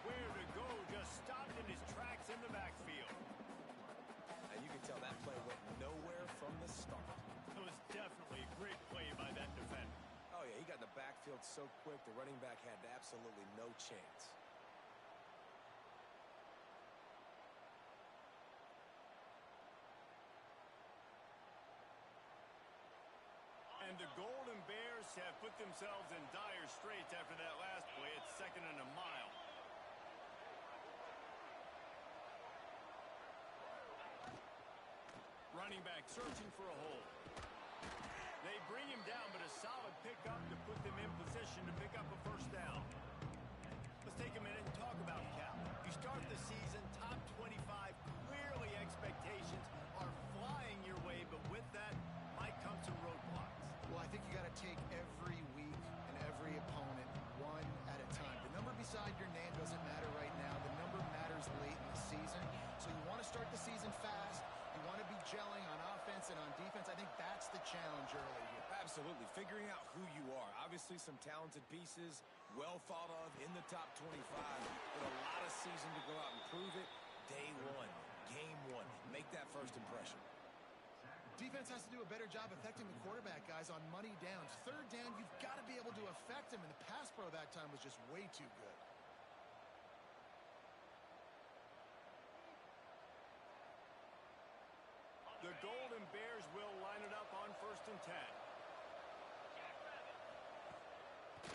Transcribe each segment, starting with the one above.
where to go, just stopped in his tracks in the backfield. And you can tell that play went nowhere from the start. It was definitely a great play by that defender. Oh, yeah, he got in the backfield so quick, the running back had absolutely no chance. And the Golden Bears have put themselves in dire straits after that last play. It's 2nd and a mile. Running back searching for a hole. They bring him down, but a solid pickup to put them in position to pick up a first down. Let's take a minute and talk about Cal. You start the season top 25. Clearly expectations are flying your way, but with that might come some roadblocks. Well, I think you got to take every week and every opponent one at a time. The number beside your name doesn't matter right now. The number matters late in the season. So you want to start the season fast. You want to be gelling on offense and on defense. I think that's the challenge early here. Absolutely. Figuring out who you are. Obviously some talented pieces, well thought of in the top 25, but a lot of season to go out and prove it. Day one, game one. Make that first impression. Defense has to do a better job affecting the quarterback, guys, on money downs. 3rd down, you've got to be able to affect him, and the pass pro that time was just way too good. The Golden Bears will line it up on 1st and 10.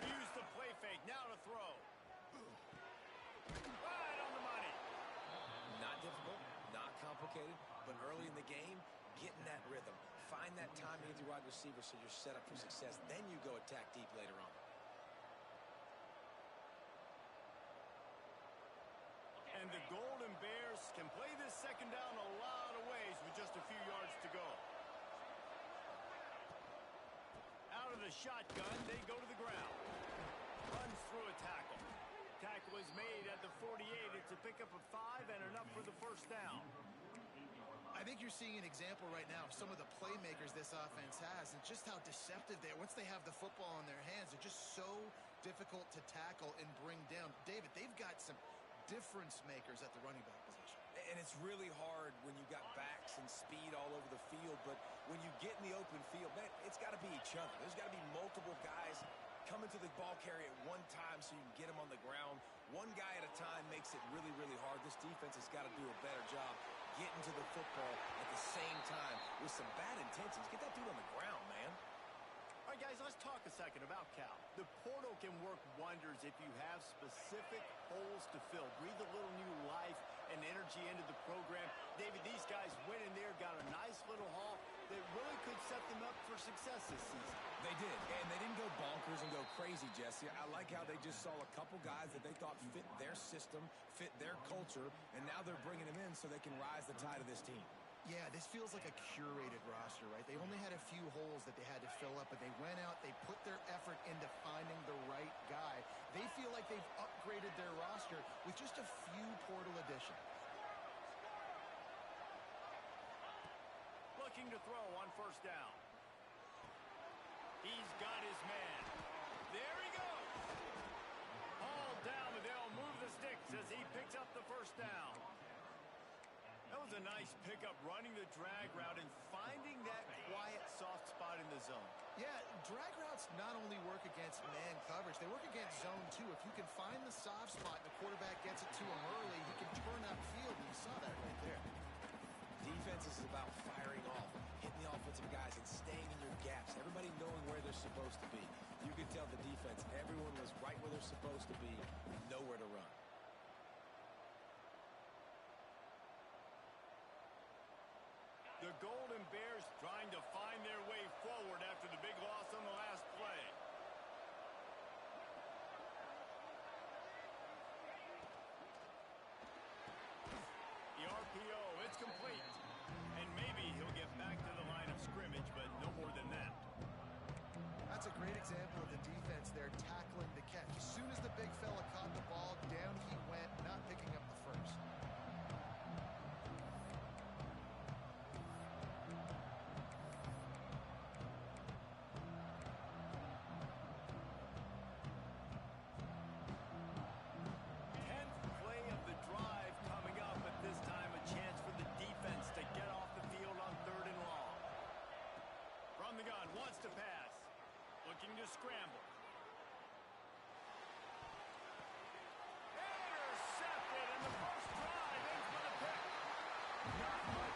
Use the play fake, now to throw. Right on the money. Not difficult, not complicated, but early in the game, get in that rhythm. Find that timing with your wide receiver so you're set up for success. Then you go attack deep later on. And the Golden Bears can play this 2nd down a lot of ways with just a few yards to go. Out of the shotgun, they go to the ground. Runs through a tackle. Tackle is made at the 48. It's a pickup of 5 and enough for the first down. I think you're seeing an example right now of some of the playmakers this offense has and just how deceptive they are. Once they have the football in their hands, they're just so difficult to tackle and bring down. David, they've got some difference makers at the running back position. And it's really hard when you got backs and speed all over the field, but when you get in the open field, man, it's got to be each other. There's got to be multiple guys coming to the ball carrier at one time so you can get them on the ground. One guy at a time makes it really, really hard. This defense has got to do a better job getting to the football at the same time with some bad intentions. Get that dude on the ground, man. All right, guys, let's talk a second about Cal. The portal can work wonders if you have specific holes to fill. Breathe a little new life and energy into the program. David, these guys went in there, got a nice little haul that really could set them up for success this season. They did, and they didn't go bonkers and go crazy, Jesse. I like how they just saw a couple guys that they thought fit their system, fit their culture, and now they're bringing them in so they can rise the tide of this team. Yeah, this feels like a curated roster, right? They only had a few holes that they had to fill up, but they went out, they put their effort into finding the right guy. They feel like they've upgraded their roster with just a few portal additions. Looking to throw on 1st down. He's got his man. There he goes. Hauled down, but they'll move the sticks as he picks up the 1st down. That was a nice pickup, running the drag route and finding that quiet, soft spot in the zone. Yeah, drag routes not only work against man coverage, they work against zone too. If you can find the soft spot and the quarterback gets it to him early, he can turn upfield, and you saw that right there. Defense is about firing off, hitting the offensive guys, and staying in your gaps. Everybody knowing where they're supposed to be. You could tell the defense, everyone was right where they're supposed to be, nowhere to run. The Golden Bears trying to find their way forward after the big loss on the last play. The RPO, it's complete. And maybe he'll get back to the line of scrimmage, but no more than that. That's a great example of the defense there tackling the catch. As soon as the big fella caught the ball, down he went, not picking up the first.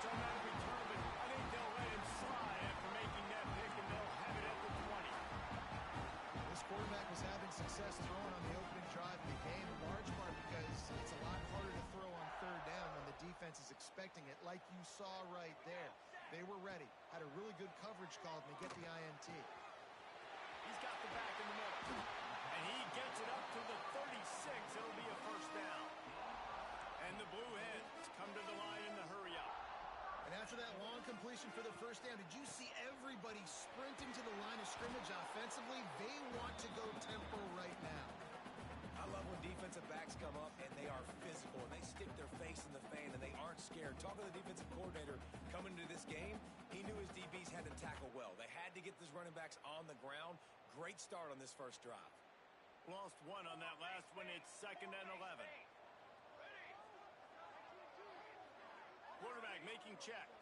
on that return, but I think they'll let him slide after making that pick, and they'll have it at the 20. This quarterback was having success throwing on the opening drive of the game, in large part because it's a lot harder to throw on third down when the defense is expecting it, like you saw right there. They were ready, had a really good coverage called, and they get the INT. He's got the back in the middle, and he gets it up to the 36. It'll be a first down. And the Blue Hens come to the line in the hurry-up. And after that long completion for the first down, did you see everybody sprinting to the line of scrimmage offensively? They want to go tempo right now. I love when defensive backs come up and they are physical and they stick their face in the fan and they aren't scared. Talking to the defensive coordinator coming into this game, he knew his DBs had to tackle well. They had to get these running backs on the ground. Great start on this first drive. Lost one on that last one. It's 2nd and 11. Quarterback making checks.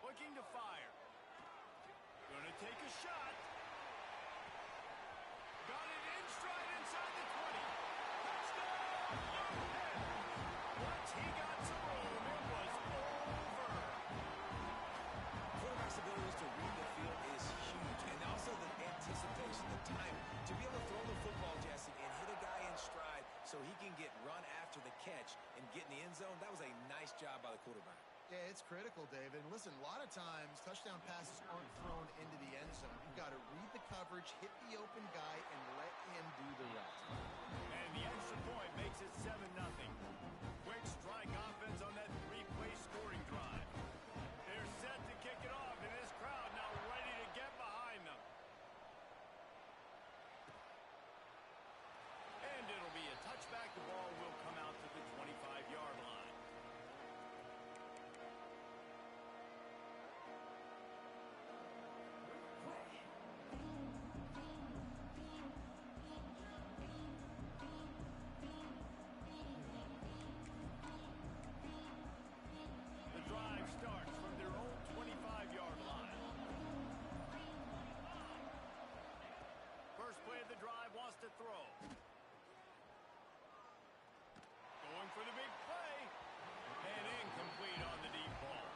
Looking to fire. Gonna take a shot. Got it in stride inside the 20. Touchdown! Once he got some room, it was over. Quarterback's ability to read the field is huge, and also the anticipation, the time to be able to throw the football, Jesse, and hit a guy in stride so he can get run after the catch and get in the end zone. That was a nice job by the quarterback. Yeah, it's critical, David. And listen, a lot of times touchdown passes aren't thrown into the end zone. You've got to read the coverage, hit the open guy, and let him do the rest. And the extra point makes it 7-0. Quick strike offense on that 3-play scoring drive. They're set to kick it off, and this crowd now ready to get behind them. And it'll be a touchback. The ball will come out to the 25-yard line. The drive starts from their own 25-yard line. First play of the drive, wants to throw. Going for the big play. And incomplete on the deep ball.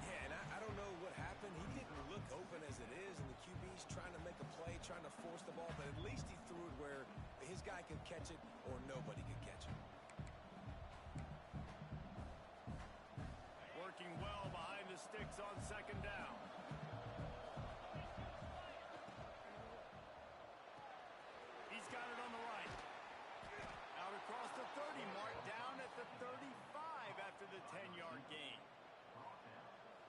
Yeah, and I don't know what happened. He didn't look open as it is, and the QB's trying to make a play, trying to force the ball, but at least he threw it where his guy could catch it or nobody could catch it. Working well behind the sticks on 2nd down. He's got it on the right. Out across the 30 mark, down at the 35 after the 10-yard gain.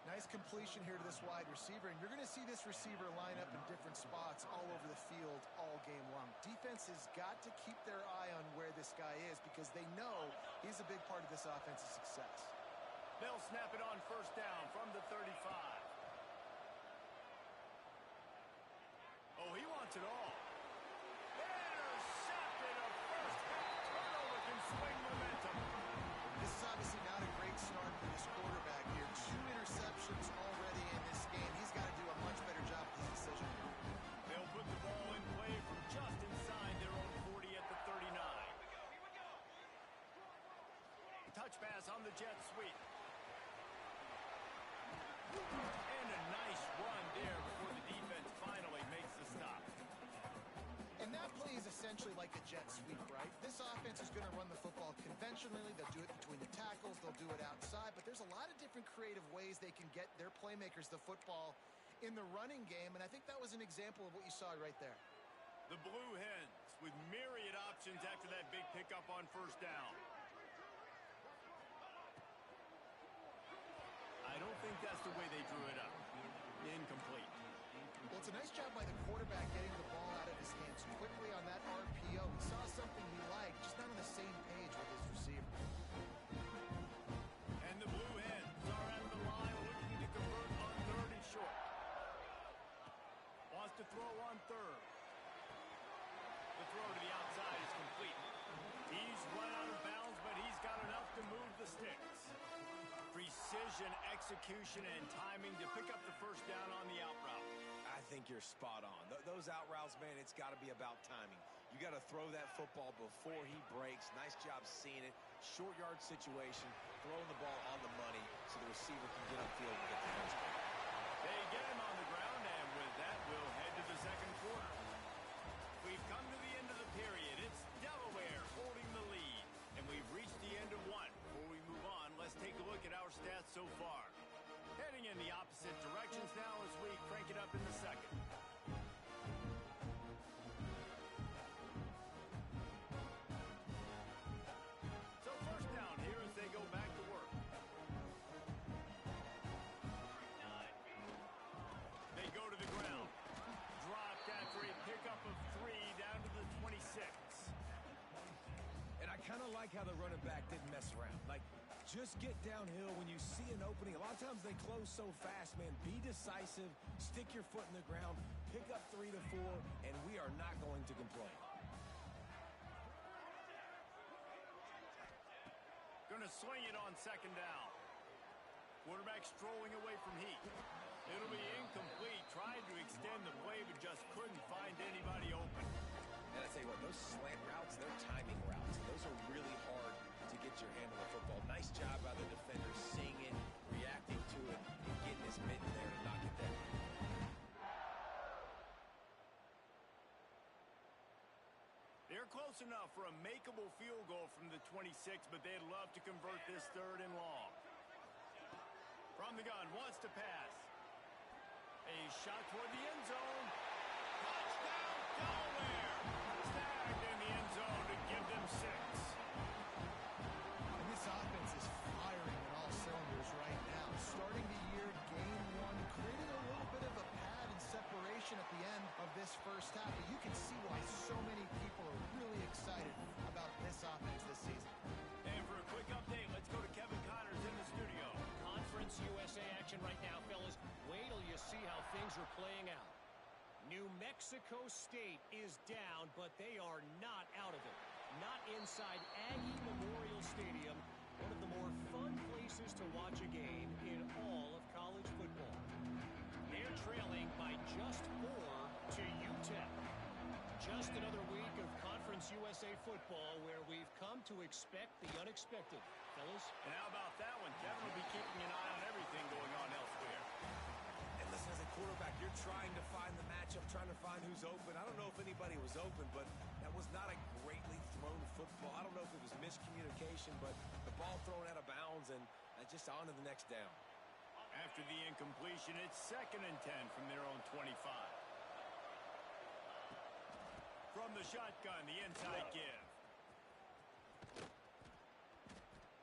Nice completion here to this wide receiver, and you're going to see this receiver line up in different spots all over the field all game long. Defense has got to keep their eye on where this guy is because they know he's a big part of this offense's success. They'll snap it on 1st down from the 35. Oh, he wants it all. Intercepted. A first half turnover can swing momentum. This is obviously not a great start for this quarterback here. 2 interceptions already in this game. He's got to do a much better job with his decision. They'll put the ball in play from just inside their own 40 at the 39. Touch pass on the jet sweep. And a nice run there before the defense finally makes the stop. And that play is essentially like a jet sweep, right? This offense is going to run the football conventionally. They'll do it between the tackles. They'll do it outside. But there's a lot of different creative ways they can get their playmakers the football in the running game. And I think that was an example of what you saw right there. The Blue Hens with myriad options after that big pickup on 1st down. I don't think that's the way they drew it up. Incomplete. Well, it's a nice job by the quarterback getting the ball out of his hands quickly on that RPO. He saw something he liked, just not on the same page with his receiver. And the Blue Hens are at the line looking to convert on 3rd and short. Wants to throw on 3rd. The throw to the outside is complete. He's run out of bounds, but he's got enough to move the sticks. Precision, execution, and timing to pick up the 1st down on the out route. I think you're spot on. Those out routes, man, it's got to be about timing. You got to throw that football before he breaks. Nice job seeing it, short yard situation, throwing the ball on the money so the receiver can get upfield and get the first down. They get him on the ground, and with that, we'll head to the second quarter. We've come to the end of the period. It's Delaware holding the lead, and we've reached the end of one. Before we move on, let's take a look at our stats so far. Heading in the opposite directions now as we crank it up in the second. So first down here as they go back to work. They go to the ground. Dropped after a pickup of 3 down to the 26. And I kind of like how the running back didn't mess around. Like, just get downhill when you see an opening. A lot of times they close so fast, man. Be decisive, stick your foot in the ground, pick up 3 to 4, and we are not going to complain. Going to swing it on second down. Quarterback strolling away from heat. It'll be incomplete. Tried to extend the play, but just couldn't find anybody open. And I tell you what, those slant routes, they're timing routes. Those are really hard to get your hand on the football. Nice job by the defender seeing it, reacting to it, and getting his mitten there to knock it down. They're close enough for a makeable field goal from the 26, but they'd love to convert this third and long. From the gun, wants to pass. A shot toward the end zone. Touchdown, Delaware! Snagged in the end zone to give them 6. And this offense is firing on all cylinders right now. Starting the year, game 1, creating a little bit of a pad and separation at the end of this first half. But you can see why so many people are really excited about this offense this season. And for a quick update, let's go to Kevin Connors in the studio. Conference USA action right now, fellas. Wait till you see how things are playing out. New Mexico State is down, but they are not out of it. Not inside Aggie Memorial Stadium, one of the more fun places to watch a game in all of college football. They're trailing by just 4 to UTEP. Just another week of Conference USA football where we've come to expect the unexpected. Fellas? And how about that one? Kevin will be keeping an eye on everything going on elsewhere. And listen, as a quarterback, you're trying to find the matchup, trying to find who's open. I don't know if anybody was open, but that was not a greatly thrown football. I don't know if it was miscommunication, but the ball thrown out of bounds and just on to the next down. After the incompletion, it's 2nd and 10 from their own 25. From the shotgun, the inside give.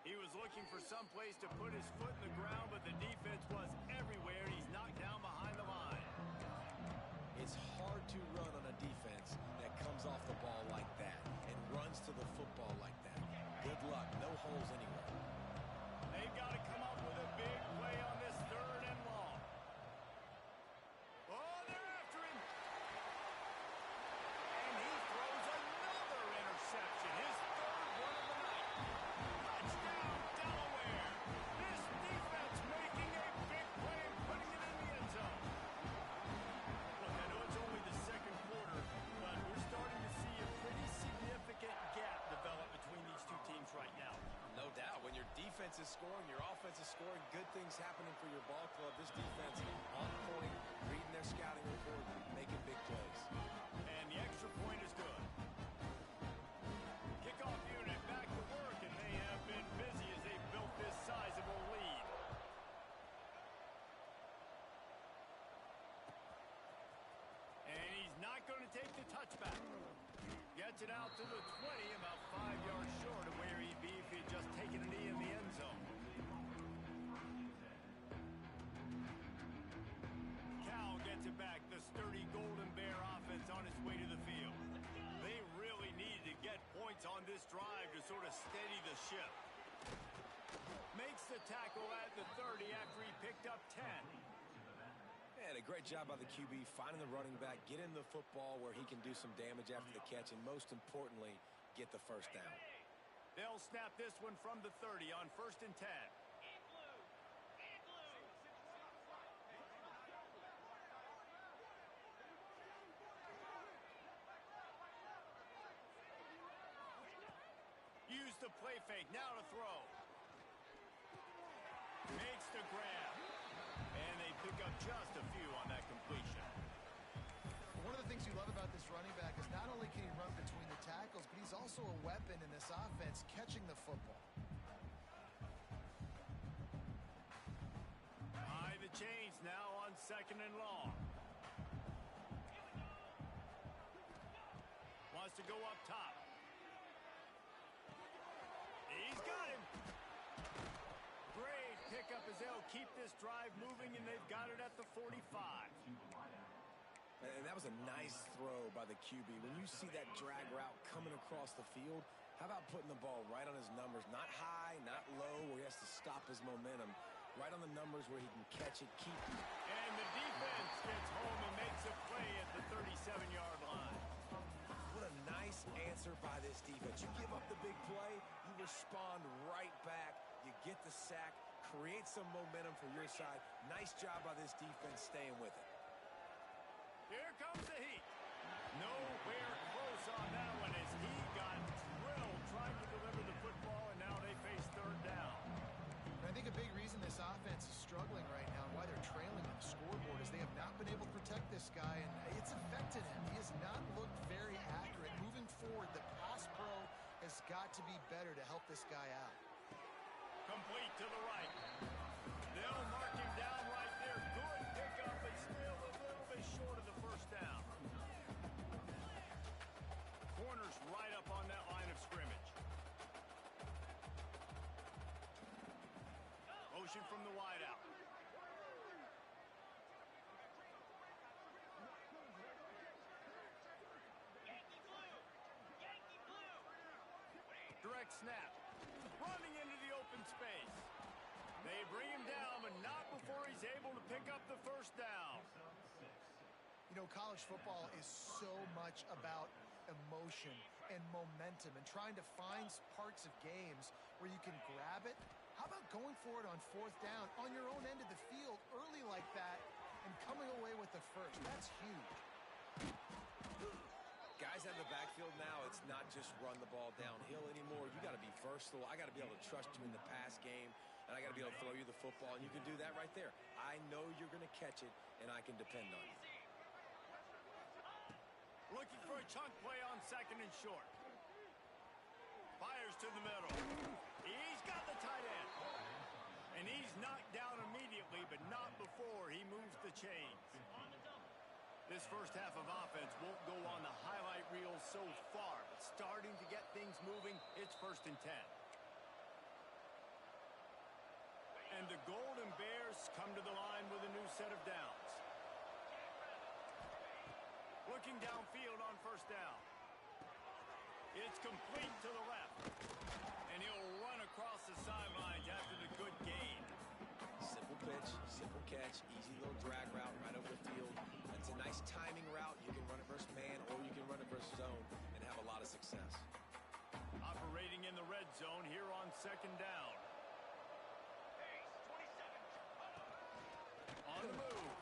He was looking for some place to put his foot in the ground, but the defense was everywhere, and he's knocked down behind the line. It's hard to run on a defense that comes off the ball like that and runs to the football like that. Good luck. No holes anywhere. They've got to come up with a big play on this 3rd and long. Oh, they're after him. And he throws another interception. His 3rd one of the night. Touchdown, Delaware. This defense making a big play and putting it in the end zone. Look, I know it's only the second quarter, but we're starting to see a pretty significant gap develop between these two teams right now. No doubt. When your defense is scoring, your offense is scoring, good things happening for your ball club. This defense on point, reading their scouting report, making big plays. And the extra point is good. Kickoff unit back to work, and they have been busy as they built this sizable lead. And he's not going to take the touchback. Gets it out to the 20, about 5 yards short of where he'd be if he'd just taken a knee in the end zone. Cal gets it back. The sturdy Golden Bear offense on its way to the field. They really needed to get points on this drive to sort of steady the ship. Makes the tackle at the 30 after he picked up 10. And a great job by the QB finding the running back, getting the football where he can do some damage after the catch, and most importantly, get the first down. They'll snap this one from the 30 on 1st and 10. Use the play fake. Now to throw. Makes the grab. And they pick up just a few on that completion. One of the things you love about this running back is not only can he run between the tackles, but he's also a weapon in this offense catching the football. High the chains now on 2nd and long. Wants to go up top. He's got him. Great pickup as they'll keep this drive moving, and they've got it at the 45. And that was a nice throw by the QB. When you see that drag route coming across the field, how about putting the ball right on his numbers? Not high, not low, where he has to stop his momentum. Right on the numbers where he can catch it, keep it. And the defense gets home and makes a play at the 37-yard line. What a nice answer by this defense. You give up the big play, you respond right back. You get the sack, create some momentum for your side. Nice job by this defense staying with it. Here comes the heat. Nowhere close on that one as he got drilled trying to deliver the football, and now they face 3rd down. I think a big reason this offense is struggling right now and why they're trailing on the scoreboard is they have not been able to protect this guy, and it's affected him. He has not looked very accurate. Moving forward, the pass pro has got to be better to help this guy out. Complete to the right. They'll mark him down right there. Good pickup, but still a little bit short of the 1st down. Corner's right up on that line of scrimmage. Motion from the wideout. Direct snap. Running into the open space. They bring him down, but not before he's able to pick up the 1st down. You know, college football is so much about emotion and momentum and trying to find parts of games where you can grab it. How about going for it on 4th down on your own end of the field early like that and coming away with the 1st? That's huge. Guys out of the backfield now, it's not just run the ball downhill anymore. You got to be versatile. I got to be able to trust you in the pass game, and I got to be able to throw you the football, and you can do that right there. I know you're going to catch it, and I can depend on you. Looking for a chunk play on 2nd and short. Fires to the middle. He's got the tight end. And he's knocked down immediately, but not before he moves the chains. This 1st half of offense won't go on the highlight reel so far, but starting to get things moving, it's 1st and 10. And the Golden Bears come to the line with a new set of downs. Looking downfield on 1st down. It's complete to the left. And he'll run across the sidelines after the good gain. Simple pitch, simple catch, easy little drag route right over the field. It's a nice timing route. You can run it versus man or you can run it versus zone and have a lot of success. Operating in the red zone here on 2nd down. On the move.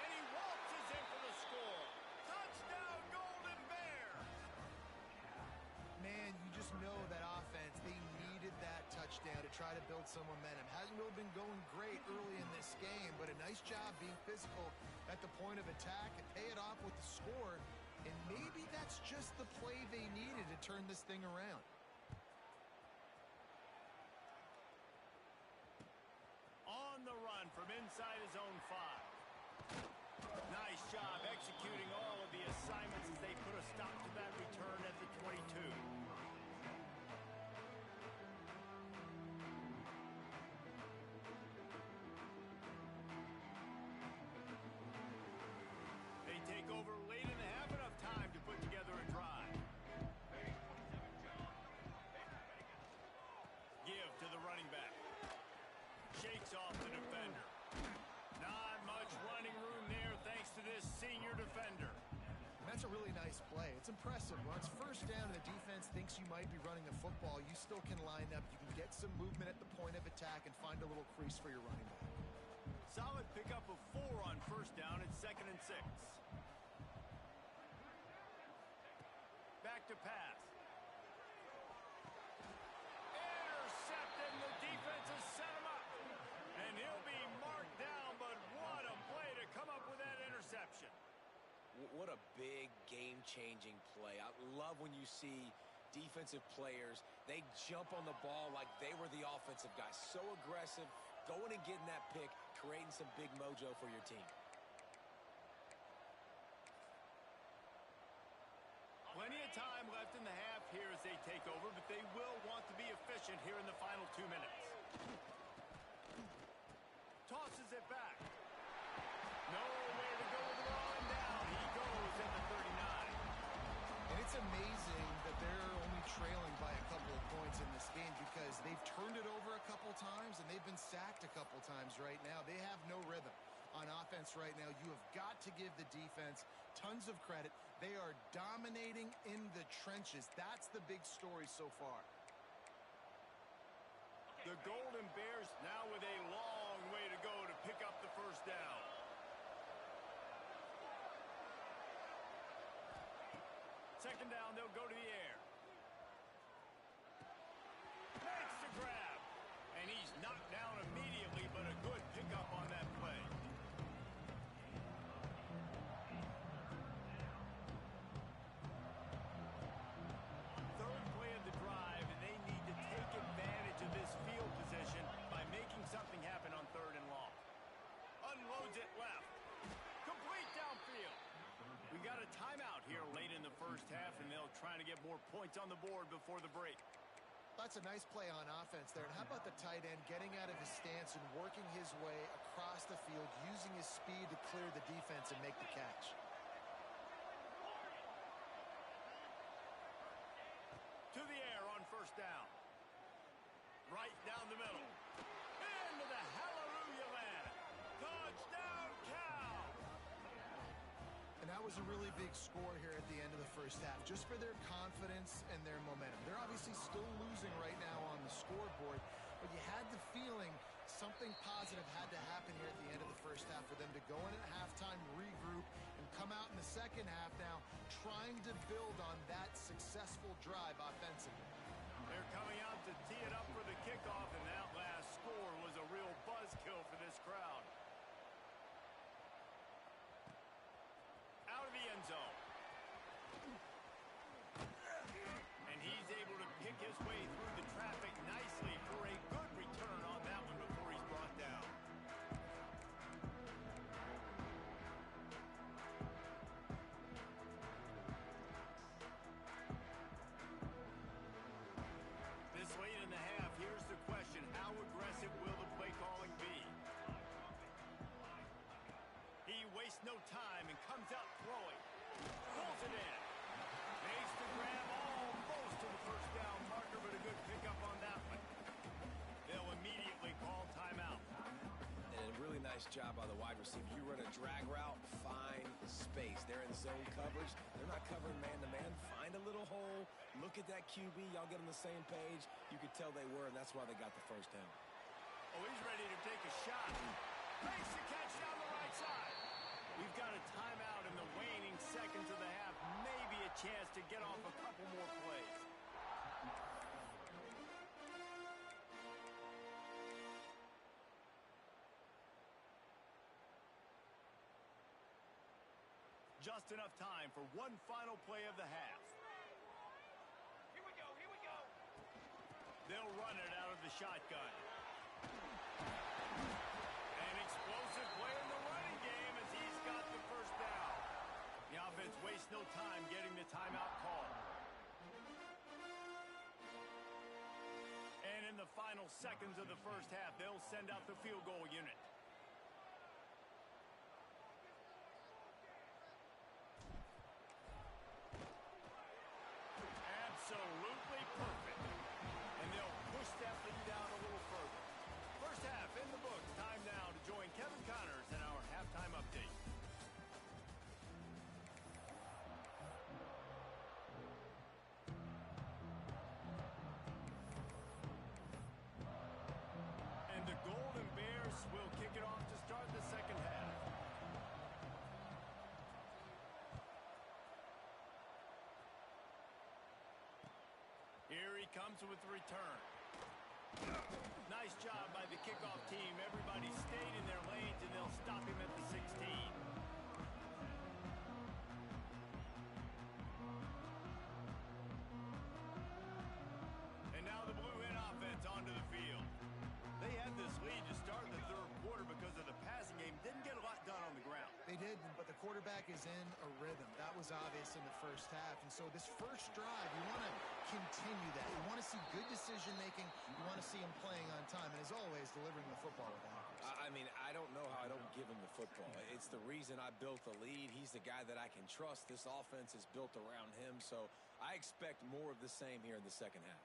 And he waltzes in for the score. Touchdown, Golden Bear! Man, you just know that offense, they needed that touchdown to try to build some momentum. Hasn't really been going great early in this game, but a nice job being physical at the point of attack and pay it off with the score. And maybe that's just the play they needed to turn this thing around. On the run from inside his own 5. Nice job executing all of the assignments as they put a stop to that return at the 22. They take over late and they have enough time to put together a drive. Give to the running back. Shakes off the defender. Not much running room there thanks to this senior defender. That's a really nice play. It's impressive. When it's 1st down and the defense thinks you might be running the football, you still can line up. You can get some movement at the point of attack and find a little crease for your running back. Solid pickup of 4 on 1st down at 2nd and 6. Back to pass. what a big game-changing play. I love when you see defensive players, they jump on the ball like they were the offensive guy. So aggressive, going and getting that pick, creating some big mojo for your team. Plenty of time left in the half here as they take over, but they will want to be efficient here in the final 2 minutes. Tosses it back. No way to go with the ball, and down he goes at the 39. And it's amazing that they're only trailing by a couple of points in this game because they've turned it over a couple times and they've been sacked a couple times right now. They have no rhythm on offense right now. You have got to give the defense tons of credit. They are dominating in the trenches. That's the big story so far. The Golden Bears now with a long way to go to pick up the first down. Second down, they'll go to the air. Makes the grab. And he's knocked down immediately, but a good pickup on that play. Third play of the drive, and they need to take advantage of this field position by making something happen on 3rd and long. Unloads it left. Complete downfield. We got a timeout here late in the first half, and they'll try to get more points on the board before the break. That's a nice play on offense there. And how about the tight end getting out of his stance and working his way across the field, using his speed to clear the defense and make the catch? To the air on first down. Right down the middle. Into the hallelujah land. Touchdown, Cal! And that was a really big score here at the end of the first half, just for their confidence and their momentum. They're obviously still losing right now on the scoreboard, but you had the feeling something positive had to happen here at the end of the first half for them to go in at halftime, regroup, and come out in the second half now trying to build on that successful drive offensively. They're coming out to tee it up for the kickoff, and that last score was a real buzzkill for this crowd. Out of the end zone. And he's able to pick his way through the traffic nicely for a good return on that one before he's brought down. This late in the half, here's the question: how aggressive will the play calling be? He wastes no time and comes out throwing. Pulls it in. Makes the grab almost to the first down marker, but a good pickup on that one. They'll immediately call timeout. And a really nice job by the wide receiver. You run a drag route, find space. They're in zone coverage. They're not covering man-to-man. Find a little hole. Look at that QB. Y'all get on the same page. You could tell they were, and that's why they got the first down. Oh, he's ready to take a shot. Makes the catch down the right side. We've got a timeout in the waning seconds of the half. Maybe a chance to get off a couple more plays. Just enough time for one final play of the half. Here we go, here we go. They'll run it out of the shotgun. An explosive play in the running game as he's got the first down. The offense wastes no time getting the timeout call. And in the final seconds of the first half, they'll send out the field goal unit. Absolutely perfect. And they'll push that lead down a little further. First half in the books. Time now to join Kevin Connors in our halftime update. And the Golden Bears will kick it off to start the second half. Here he comes with the return. Nice job by the kickoff team. Everybody stayed in their lanes, and they'll stop him at the 16. did, but the quarterback is in a rhythm. That was obvious in the first half. And so this first drive, you want to continue that. You want to see good decision-making. You want to see him playing on time. And as always, delivering the football with accuracy. I mean, I don't know how I don't give him the football. It's the reason I built the lead. He's the guy that I can trust. This offense is built around him. So I expect more of the same here in the second half.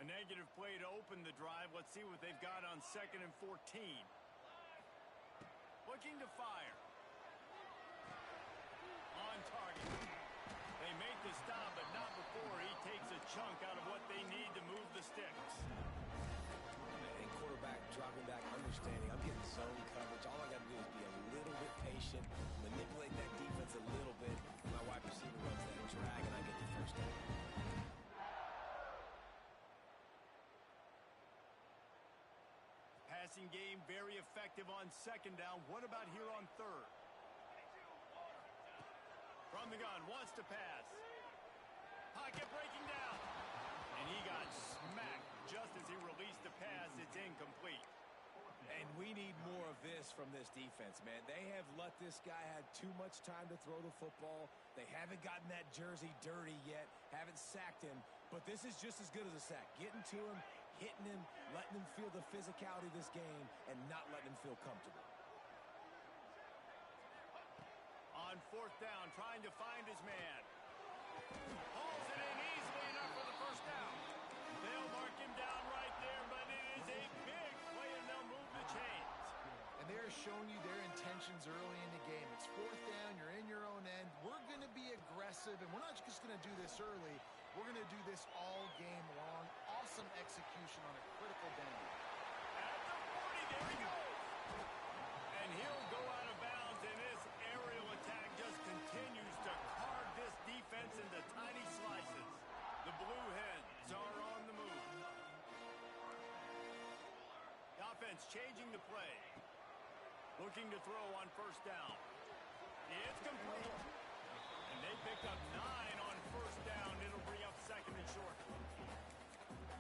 A negative play to open the drive. Let's see what they've got on 2nd and 14. Looking to fire. On target. They make the stop, but not before he takes a chunk out of what they need to move the sticks. And quarterback dropping back, understanding. I'm getting zone coverage. All I got to do is be a little bit patient, manipulate that defense a little bit. My wide receiver runs that drag, and I get the first down. Passing game very effective on 2nd down. What about here on 3rd? From the gun, wants to pass. Pocket breaking down. And he got smacked just as he released the pass. It's incomplete. And we need more of this from this defense, man. They have let this guy have too much time to throw the football. They haven't gotten that jersey dirty yet, haven't sacked him. But this is just as good as a sack. Getting to him, hitting him, letting him feel the physicality of this game, and not letting him feel comfortable. On 4th down, trying to find his man. Hauls it in easily enough for the first down. They'll mark him down right there, but it is a big play, and they'll move the chains. And they're showing you their intentions early in the game. It's 4th down. You're in your own end. We're going to be aggressive, and we're not just going to do this early. We're going to do this all game long. Awesome execution on a critical down. At the 40, there he goes. And he'll go out of bounds, and this aerial attack just continues to carve this defense into tiny slices. The Blue Hens are on the move. The offense changing the play. Looking to throw on 1st down. It's complete. And they picked up 9 on 1st down. It'll bring up 2nd and short.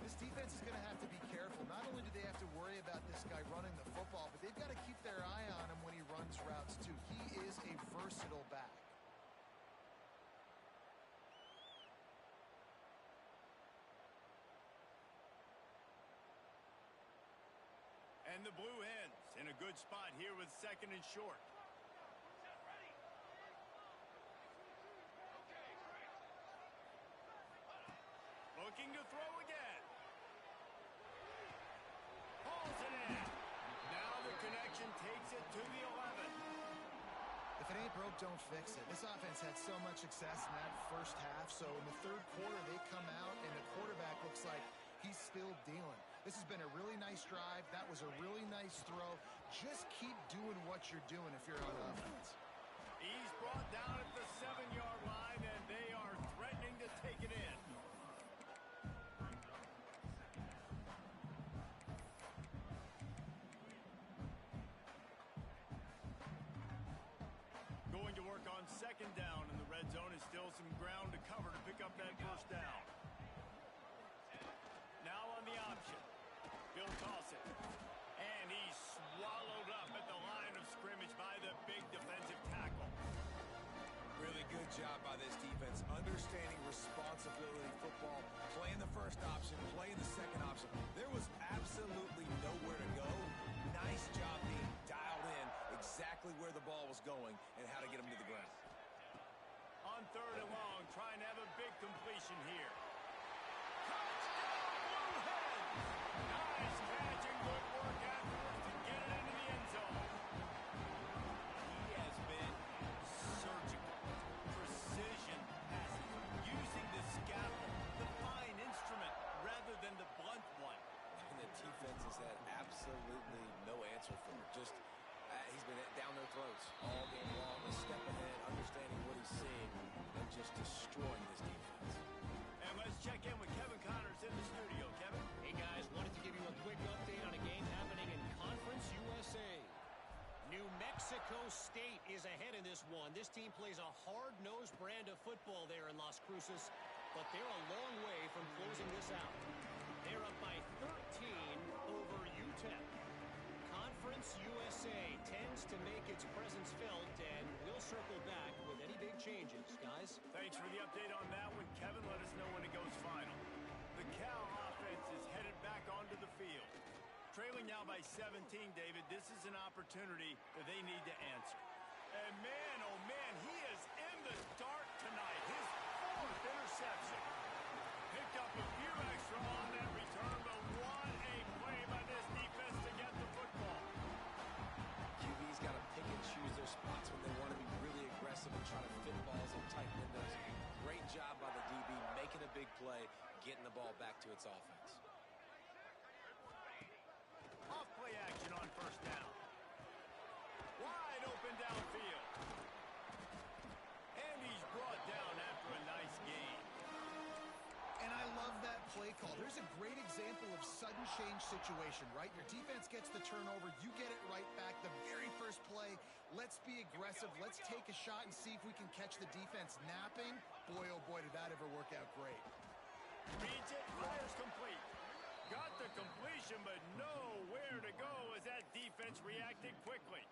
This defense is going to have to be careful. Not only do they have to worry about this guy running the football, but they've got to keep their eye on him when he runs routes too. He is a versatile back. And the Blue Hens in a good spot here with 2nd and short. Looking to throw again. Hauls it in. Now the connection takes it to the 11. If it ain't broke, don't fix it. This offense had so much success in that first half, so in the 3rd quarter, they come out, and the quarterback looks like he's still dealing. This has been a really nice drive. That was a really nice throw. Just keep doing what you're doing if you're on offense. He's brought down at the 7-yard line, and they are threatening to take it in. Going to work on 2nd down in the red zone. Is still some ground to cover to pick up that 1st down. Now on the option. He'll toss it. And he's swallowed up at the line of scrimmage by the big defensive tackle. Really good job by this defense. Understanding responsibility football. Playing the 1st option, playing the 2nd option. There was absolutely nowhere to go. Nice job being dialed in exactly where the ball was going and how to get him to the ground. On 3rd and long, trying to have a big completion here. Nice catch and good work afterwards to get it into the end zone. He has been surgical, precision passing, using the scalpel, the fine instrument, rather than the blunt one. And the defense has had absolutely no answer for it. Just, he's been down their throats all game long, a step ahead, understanding what he's seeing, and just destroying this defense. And let's check in with Kevin Connors in the studio. Kevin? Hey, guys, wanted to give you a quick update on a game happening in Conference USA. New Mexico State is ahead in this one. This team plays a hard-nosed brand of football there in Las Cruces, but they're a long way from closing this out. They're up by 13 over UTEP. Conference Conference USA tends to make its presence felt, and we'll circle back with any big changes. Guys? Thanks for the update on that one, Kevin. Let us know when it goes final. The Cal offense is headed back onto the field. Trailing now by 17, David. This is an opportunity that they need to answer. And man, oh man, he is in the dark tonight. His 4th interception. Picked up a few extra on that return, but what a play by this defense to get the football. QB's got to pick and choose their spots when they want to be really aggressive and try to fit balls in tight windows. Great job by the DB making a big play, getting the ball back to its offense. Off play action on first down. Wide open downfield. And he's brought down after a nice gain. And I love that play call. There's a great example of sudden change situation, right? Your defense gets the turnover. You get it right back. The very first play, let's be aggressive. Let's take a shot and see if we can catch the defense napping. Boy, oh boy, did that ever work out great. Reads it, fires complete. Got the completion, but nowhere to go as that defense reacted quickly.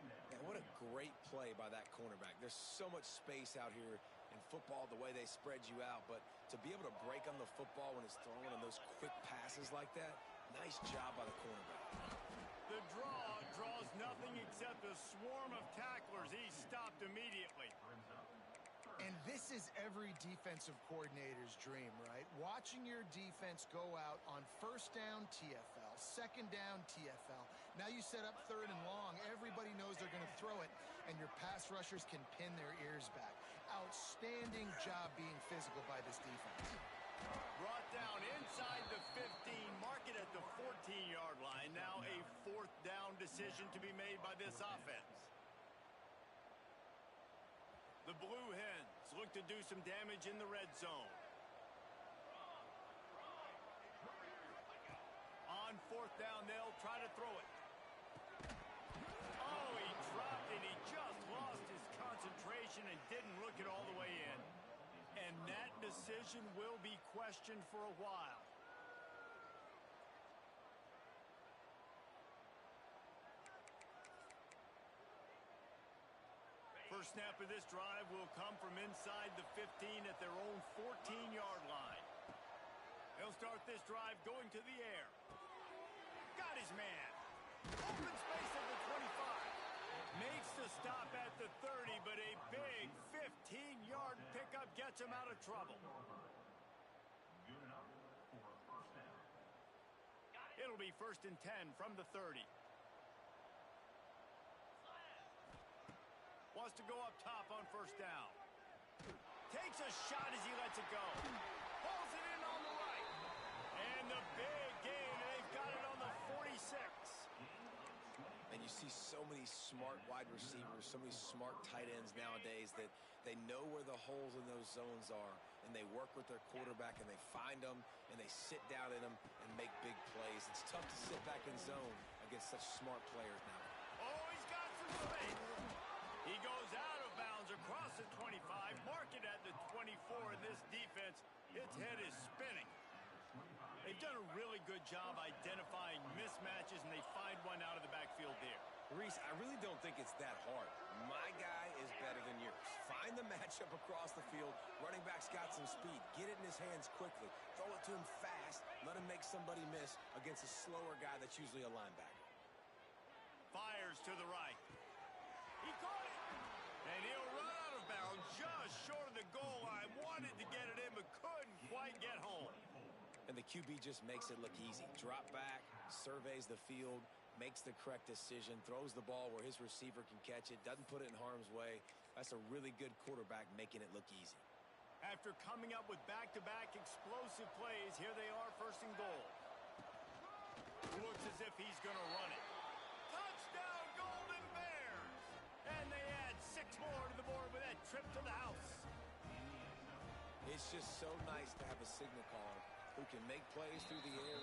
Man, what a great play by that cornerback. There's so much space out here in football, the way they spread you out, but to be able to break on the football when it's thrown on those quick passes like that, nice job by the cornerback. The draw draws nothing except a swarm of tacklers. He's stopped immediately. And this is every defensive coordinator's dream, right? Watching your defense go out on first down TFL, second down TFL. Now you set up 3rd and long. Everybody knows they're going to throw it, and your pass rushers can pin their ears back. Outstanding job being physical by this defense. Brought down inside the 15, mark it at the 14-yard line. Now a 4th down decision to be made by this offense. The Blue Hens look to do some damage in the red zone. On 4th down, they'll try to throw it. Oh, he dropped it. He just lost his concentration and didn't look it all the way in. And that decision will be questioned for a while. First snap of this drive will come from inside the 15 at their own 14-yard line. They'll start this drive going to the air. Got his man. Open space at the 25. Makes the stop at the 30, but a big 15-yard pickup gets him out of trouble. It'll be 1st and 10 from the 30. Wants to go up top on first down. Takes a shot as he lets it go. Pulls it in on the right. And the big gain, and they've got it on the 46. And you see so many smart wide receivers, so many smart tight ends nowadays that they know where the holes in those zones are, and they work with their quarterback, and they find them, and they sit down in them and make big plays. It's tough to sit back in zone against such smart players now. Oh, he's got some space. He goes out of bounds across the 25, mark it at the 24, and this defense, its head is spinning. They've done a really good job identifying mismatches, and they find one out of the backfield there. Reese, I really don't think it's that hard. My guy is better than yours. Find the matchup across the field. Running back's got some speed. Get it in his hands quickly. Throw it to him fast. Let him make somebody miss against a slower guy that's usually a linebacker. Fires to the right. He caught it. And he'll run out of bounds just short of the goal line. Wanted to get it in, but couldn't quite get home. And the QB just makes it look easy. Drop back, surveys the field, makes the correct decision, throws the ball where his receiver can catch it, doesn't put it in harm's way. That's a really good quarterback making it look easy. After coming up with back-to-back explosive plays, here they are, 1st and goal. Looks as if he's going to run it. Touchdown, Golden Bears! And they add 6 more to the board with that trip to the house. It's just so nice to have a signal caller who can make plays through the air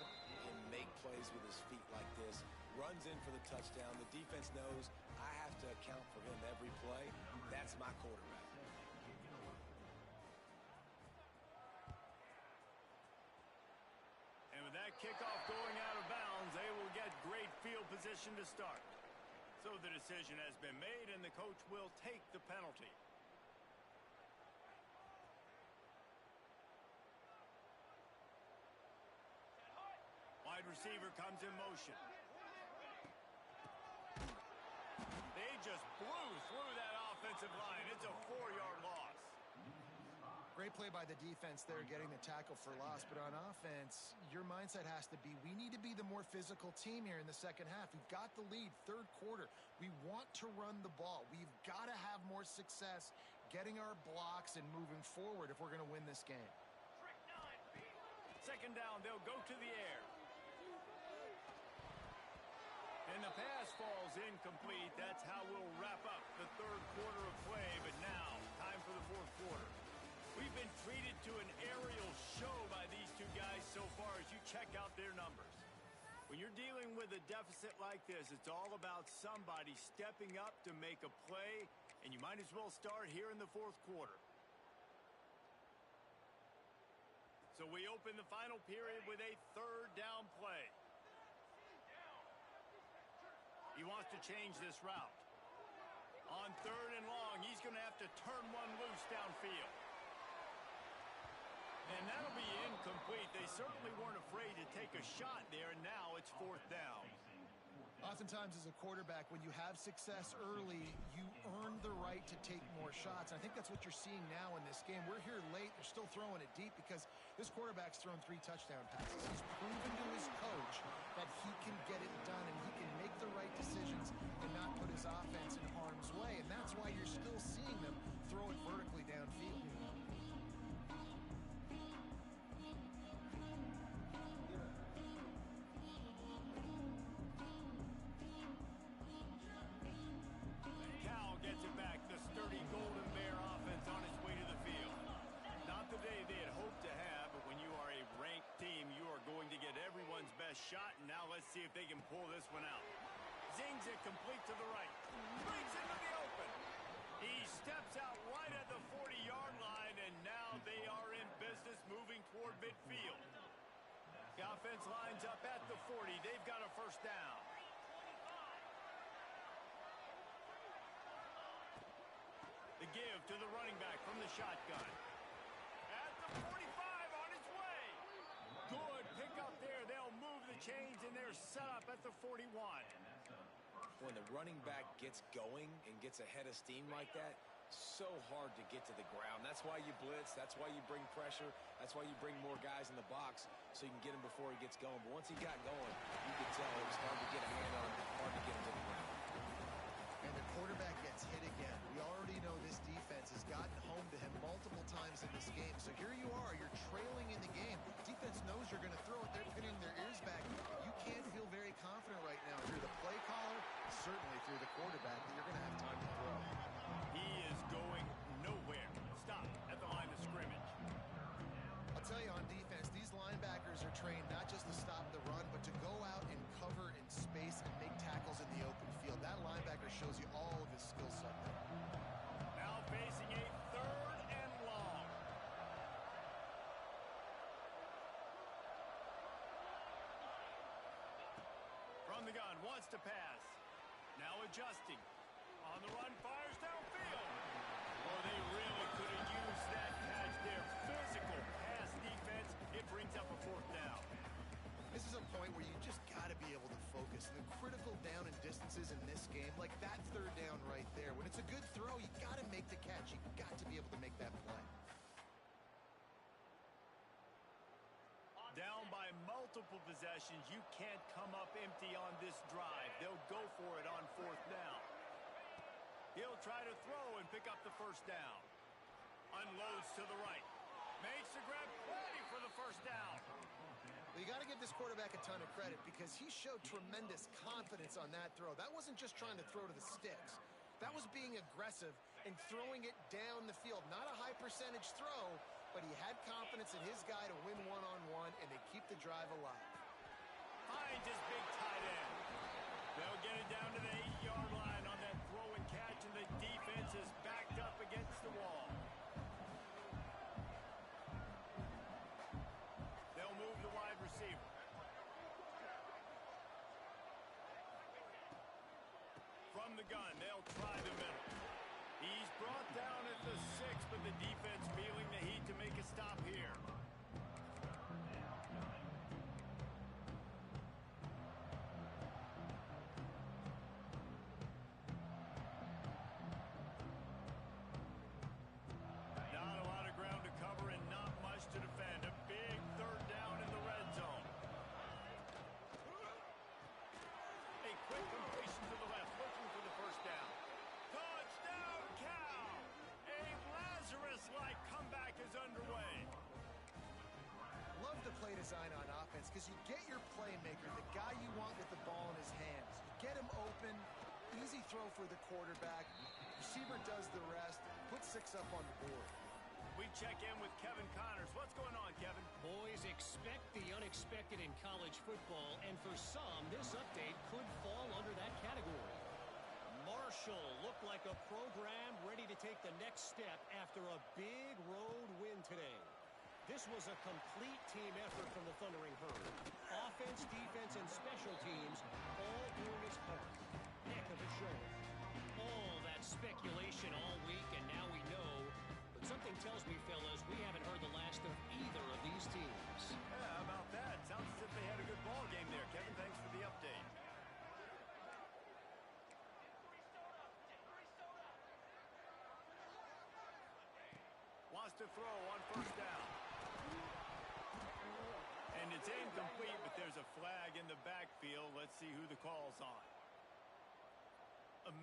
and make plays with his feet like this. Runs in for the touchdown. The defense knows I have to account for him every play. That's my quarterback. And with that kickoff going out of bounds, they will will get great field position to start. So the decision has been made, and the coach will take the penalty. Wide receiver comes in motion. They just blew through that offensive line. It's a 4-yard loss. Great play by the defense there, getting the tackle for loss. But on offense, your mindset has to be, we need to be the more physical team here in the second half. We've got the lead, third quarter. We want to run the ball. We've got to have more success getting our blocks and moving forward if we're going to win this game. Second down, they'll go to the air. And the pass falls incomplete. That's how we'll wrap up the third quarter of play. But now, time for the fourth quarter. We've been treated to an aerial show by these two guys so far as you check out their numbers. When you're dealing with a deficit like this, it's all about somebody stepping up to make a play, and you might as well start here in the fourth quarter. So we open the final period with a third down play. He wants to change this route. On third and long, he's going to have to turn one loose downfield. And that'll be incomplete. They certainly weren't afraid to take a shot there, and now it's fourth down. Oftentimes as a quarterback, when you have success early, you earn the right to take more shots. I think that's what you're seeing now in this game. We're here late. They're still throwing it deep because this quarterback's thrown 3 touchdown passes. He's proven to his coach that he can get it done and he can make the right decisions and not put his offense in harm's way. And that's why you're still seeing them throw it vertically downfield. Gets it back. The sturdy Golden Bear offense on its way to the field. Not the day they had hoped to have, but when you are a ranked team, you are going to get everyone's best shot, and now let's see if they can pull this one out. Zings it complete to the right. Brings into the open. He steps out right at the 40-yard line, and now they are in business moving toward midfield. The offense lines up at the 40. They've got a first down. The give to the running back from the shotgun. At the 45 on its way. Good pick up there. They'll move the chains, and they're set up at the 41. When the running back gets going and gets ahead of steam like that, so hard to get to the ground. That's why you blitz. That's why you bring pressure. That's why you bring more guys in the box so you can get him before he gets going. But once he got going, you could tell it was hard to get a hand on him, hard to get him to the ground. And the quarterback gets hit again. We already know this defense has gotten home to him multiple times in this game. So here you are, you're trailing in the game. Defense knows you're going to throw it. They're pinning their ears back. You can't feel very confident right now through the play caller, certainly through the quarterback, that you're going to have time to throw. He is going nowhere. Stop at the line of scrimmage. I'll tell you, on defense, these linebackers are trained not just to stop the run, but to go out and cover in space and make tackles in the open field. That linebacker shows you all of his skill set there. Now facing a third and long. From the gun, wants to pass. Now adjusting. On the run, fires downfield. Oh, they really could have used that catch there. Physical pass defense. It brings up a fourth down. This is a point where you just got to be able to focus. The critical down and distances in this game, like that third down right there. When it's a good throw, you got to make the catch. You got to be able to make that play. Down by multiple possessions, you can't come up empty on this drive. They'll go for it on fourth down. He'll try to throw and pick up the first down. Unloads to the right. Makes the grab, plenty for the first down. Well, you got to give this quarterback a ton of credit because he showed tremendous confidence on that throw. That wasn't just trying to throw to the sticks. That was being aggressive and throwing it down the field. Not a high percentage throw, but he had confidence in his guy to win one-on-one, and they keep the drive alive. Finds his big tight end. They'll get it down to the 8-yard line on that throw and catch, and the defense is backed up against the wall. They'll move the wide receiver. From the gun, they'll try the middle. He's brought down at the 6, but the defense feeling the heat to make a stop here. Not a lot of ground to cover and not much to defend. A big third down in the red zone. A quick completion to the left, looking for the first down. Touchdown, Cal! A Lazarus-like comeback is underway. Love the play design on offense because you get your playmaker, the guy you want with the ball in his hands. You get him open, easy throw for the quarterback. Receiver does the rest, put 6 up on the board. We check in with Kevin Connors. What's going on, Kevin? Boys, expect the unexpected in college football, and for some, this update could fall under that category. Marshall looked like a program ready to take the next step after a big road win today. This was a complete team effort from the Thundering Herd. Offense, defense, and special teams all doing its part. Heck of a show. All that speculation all week, and now we know. But something tells me, fellas, we haven't heard the last of either of these teams. Yeah, how about that? Sounds as if they had a good ball game there. Kevin, thanks for the update. Wants to throw on first down. And it's incomplete, but there's a flag in the backfield. Let's see who the call's on.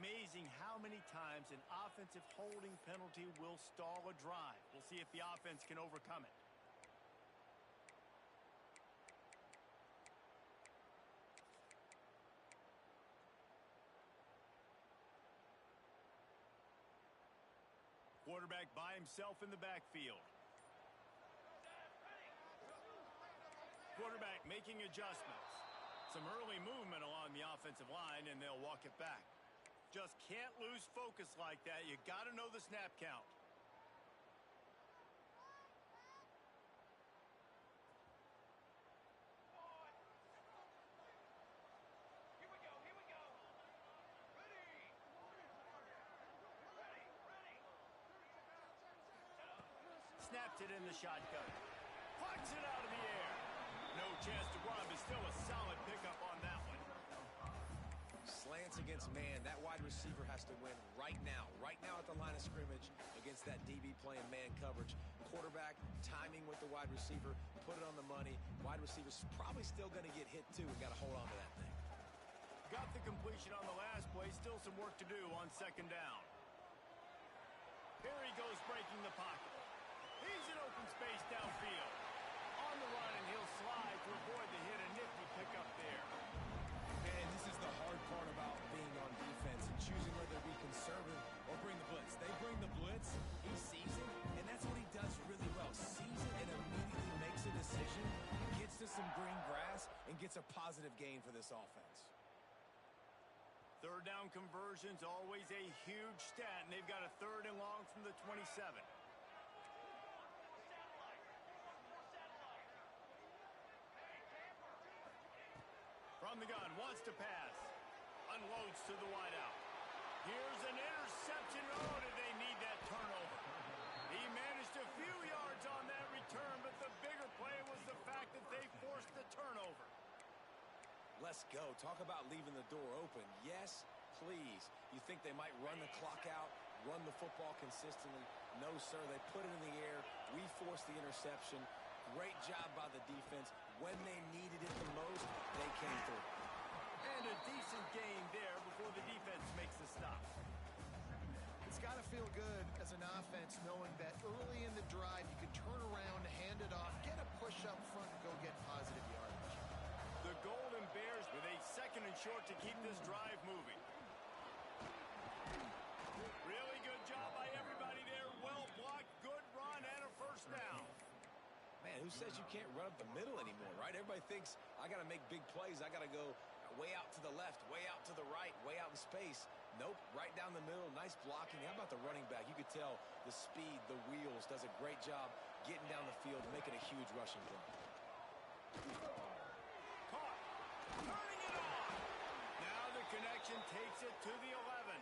Amazing how many times an offensive holding penalty will stall a drive. We'll see if the offense can overcome it. Quarterback by himself in the backfield. Quarterback making adjustments. Some early movement along the offensive line, and they'll walk it back. Just can't lose focus like that. You got to know the snap count. Here we go. Ready. Snaps it in the shotgun. Plucks it out of the air. No chance to run, but still a solid pickup on that one. Slants against man. That wide receiver has to win right now at the line of scrimmage against that DB playing man coverage. Quarterback timing with the wide receiver, put it on the money. Wide receiver's probably still going to get hit too. We got to hold on to that thing. Got the completion on the last play. Still some work to do on second down. Here he goes breaking the pocket. He's in open space downfield. On the run, and he'll slide to avoid the hit. A nifty pickup there. Man, this is the hard part about being on defense and choosing whether to be conservative or bring the blitz. They bring the blitz, he sees it, and that's what he does really well. Sees it and immediately makes a decision, gets to some green grass, and gets a positive gain for this offense. Third down conversion's always a huge stat, and they've got a 3rd and long from the 27. From the gun, wants to pass. Unloads to the wideout. Here's an interception. Oh, did they need that turnover? He managed a few yards on that return, but the bigger play was the fact that they forced the turnover. Let's go. Talk about leaving the door open. Yes, please. You think they might run the clock out, run the football consistently? No, sir. They put it in the air. We forced the interception. Great job by the defense. When they needed it the most, they came through. And a decent gain there before the defense makes the stop. It's got to feel good as an offense knowing that early in the drive you can turn around, hand it off, get a push up front, and go get positive yardage. The Golden Bears with a 2nd and short to keep this drive moving. Really good job by everybody there. Well blocked, good run, and a first down. Man, who says you can't run up the middle anymore, right? Everybody thinks I got to make big plays. I got to go way out to the left, way out to the right, way out in space. Nope, right down the middle. Nice blocking. How about the running back? You could tell the speed, the wheels, does a great job getting down the field, making a huge rushing play. Caught. Turning it on. Now the connection takes it to the 11.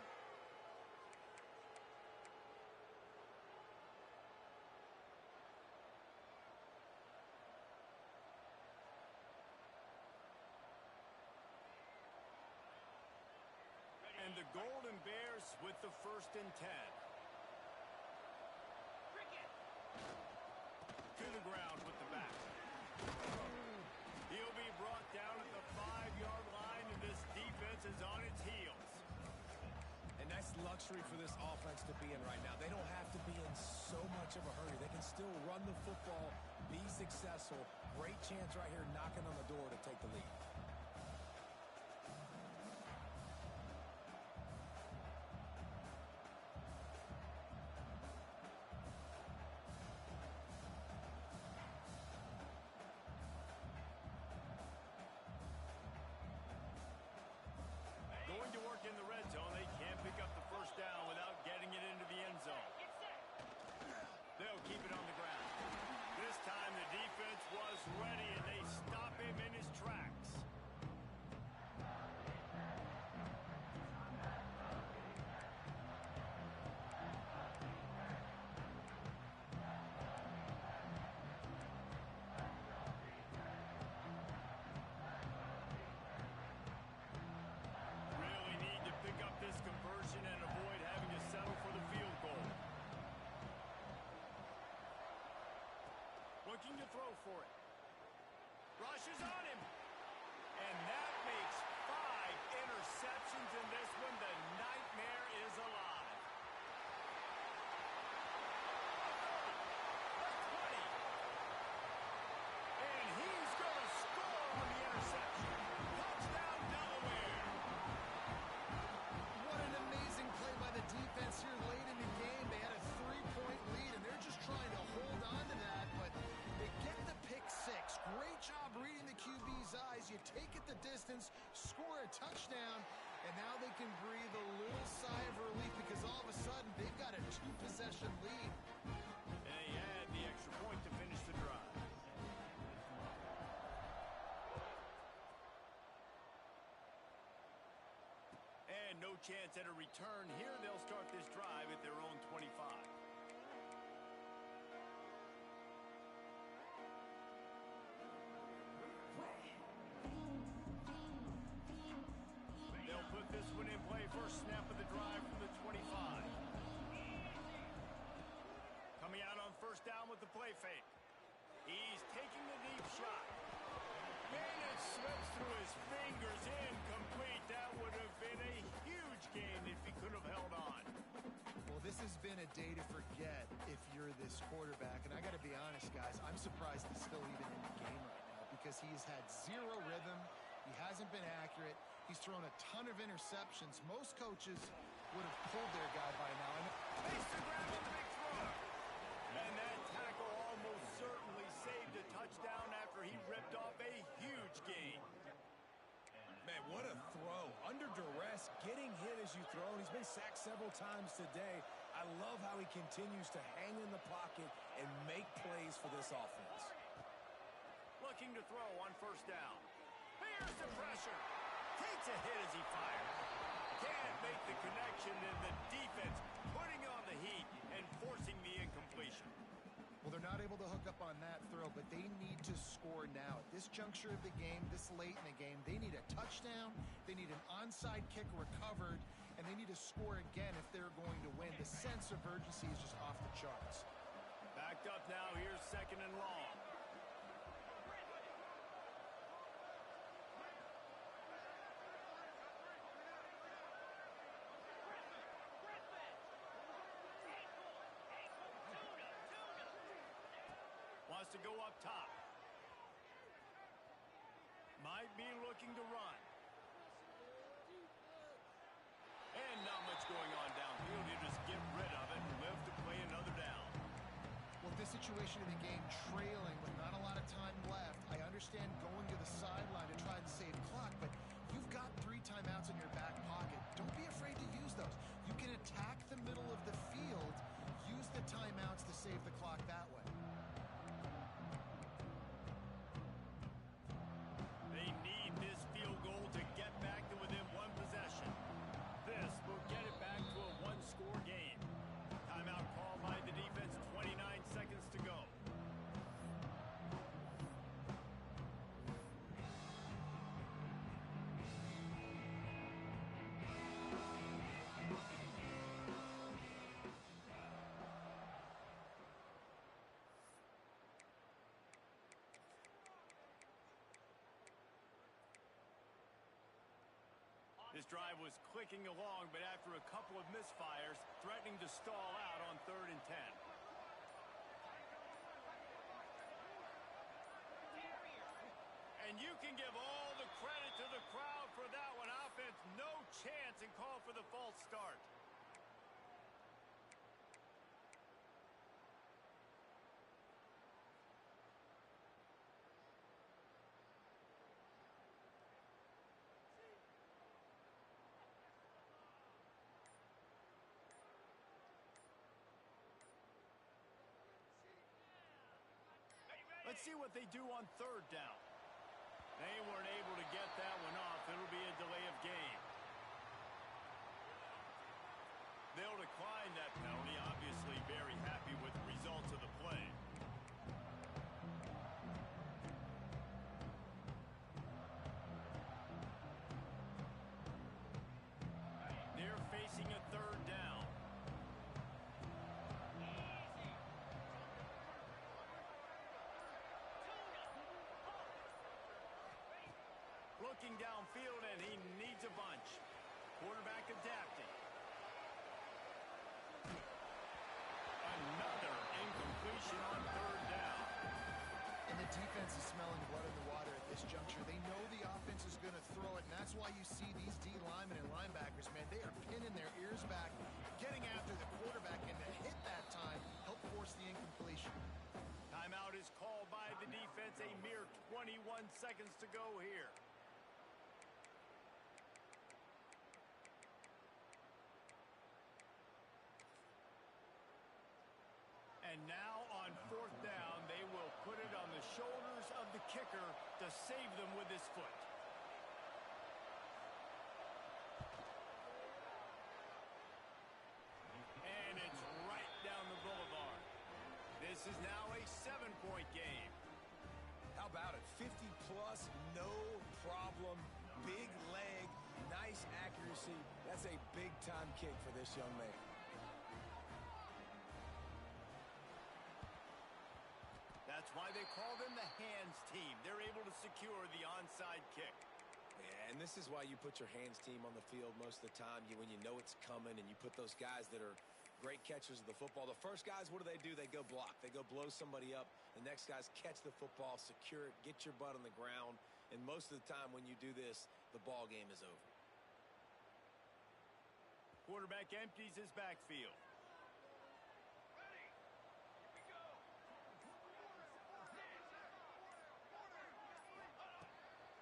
And the Golden Bears with the 1st and 10. To the ground with the back. He'll be brought down at the 5-yard line, and this defense is on its heels. And that's luxury for this offense to be in right now. They don't have to be in so much of a hurry. They can still run the football, be successful. Great chance right here knocking on the door to take the lead. Going to work in the red zone. They can't pick up the 1st down without getting it into the end zone. They'll keep it on the ground. This time the defense was ready, and they stop him in his tracks. Really need to pick up this conversion and avoid having to settle for the field goal. Looking to throw for it. Rushes on him. And that makes 5 interceptions in this one. The nightmare is alive. The 20. And he's going to score on the interception. Touchdown, Delaware. What an amazing play by the defense here late in the game. They had a 3-point lead, and they're just trying to hold on to that, but they get the pick 6. Great job reading the QB's eyes. You take it the distance, score a touchdown, and now they can breathe a little sigh of relief because all of a sudden they've got a 2-possession lead. And they had the extra point to finish the drive. And no chance at a return. Here they'll start this drive at their own 25. They'll put this one in play. First snap of the drive from the 25. Coming out on 1st down with the play fake. He's taking the deep shot. And it slips through his fingers. Incomplete. That would have been a huge gain if he could have held on. Well, this has been a day to forget if you're this quarterback. And I got to be honest, guys, I'm surprised he's still even in the game right now because he's had 0 rhythm. He hasn't been accurate. He's thrown a ton of interceptions. Most coaches would have pulled their guy by now. Makes the grab on the big throw. And that tackle almost certainly saved a touchdown after he ripped off a huge gain. Man, what a throw. Under duress, getting hit as you throw. And he's been sacked several times today. I love how he continues to hang in the pocket and make plays for this offense. Looking to throw on 1st down. Here's the pressure. Takes a hit as he fires. Can't make the connection, and the defense putting on the heat and forcing the incompletion. Well, they're not able to hook up on that throw, but they need to score now. At this juncture of the game, this late in the game, they need a touchdown, they need an onside kick recovered, and they need to score again if they're going to win. The sense of urgency is just off the charts. Backed up now. Here's 2nd and long. Wants to go up top. Might be looking to run. And not much going on downfield. You just get rid of it and live to play another down. Well, this situation of the game, trailing with not a lot of time left, I understand going to the sideline to try and save clock, but you've got 3 timeouts in your back pocket. Don't be afraid to use those. You can attack the middle of the field, use the timeouts to save the clock that way. They need this field goal to get back to within 1 possession. This drive was clicking along, but after a couple of misfires, threatening to stall out on 3rd and 10. And you can give all the credit to the crowd for that one. Offense, no chance, and call for the false start. Let's see what they do on 3rd down. They weren't able to get that one off. It'll be a delay of game. They'll decline that penalty. Obviously very happy with the results of the play. They're facing a 3rd down. Looking downfield, and he needs a bunch. Quarterback adapting. Another incompletion on 3rd down. And the defense is smelling blood in the water at this juncture. They know the offense is going to throw it, and that's why you see these D linemen and linebackers, man, they are pinning their ears back, getting after the quarterback, and to hit that time, help force the incompletion. Timeout is called by the defense. A mere 21 seconds to go here. And now on 4th down, they will put it on the shoulders of the kicker to save them with his foot. And it's right down the boulevard. This is now a 7-point game. How about it? 50-plus, no problem. Big leg, nice accuracy. That's a big-time kick for this young man. That's why they call them the hands team. They're able to secure the onside kick. Yeah, and this is why you put your hands team on the field most of the time. When you know it's coming, and you put those guys that are great catchers of the football. The first guys, what do? They go block. They go blow somebody up. The next guys catch the football, secure it, get your butt on the ground. And most of the time when you do this, the ball game is over. Quarterback empties his backfield.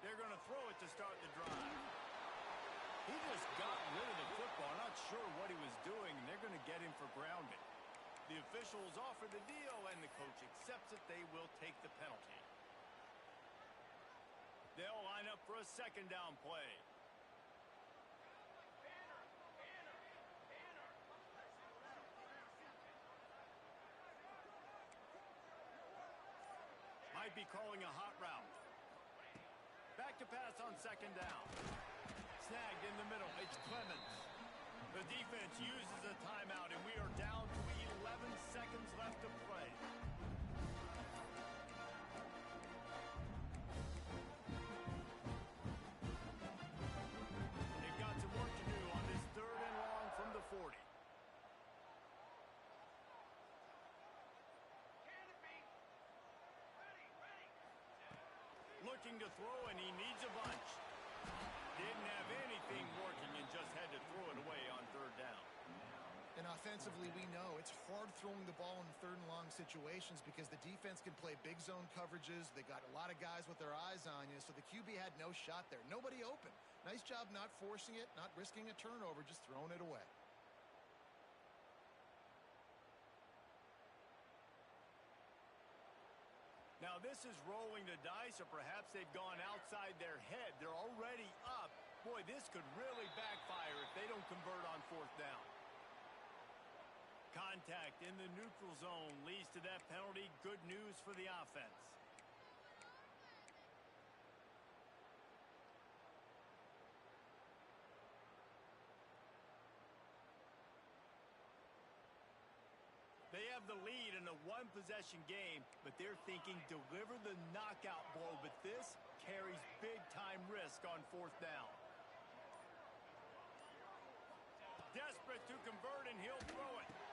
They're going to throw it to start the drive. He just got rid of the football. Not sure what he was doing, and they're going to get him for grounding. The officials offer the deal, and the coach accepts it. They will take the penalty. They'll line up for a 2nd down play. Might be calling a hot route. Back to pass on 2nd down. Snagged in the middle. It's Clemens. The defense uses a timeout, and we are down to 11 seconds left to play. They've got some work to do on this 3rd and long from the 40. Looking to throw, and he needs a bunch. Didn't have anything working and just had to throw it away on 3rd down. And offensively, we know it's hard throwing the ball in 3rd and long situations because the defense can play big zone coverages. They got a lot of guys with their eyes on you, so the QB had no shot there. Nobody open. Nice job not forcing it, not risking a turnover, just throwing it away. Now this is rolling the dice, or perhaps they've gone outside their head. They're already up. Boy, this could really backfire if they don't convert on 4th down. Contact in the neutral zone leads to that penalty. Good news for the offense. They have the lead in a 1-possession game, but they're thinking deliver the knockout blow, but this carries big-time risk on 4th down. desperate to convert, and he'll throw it.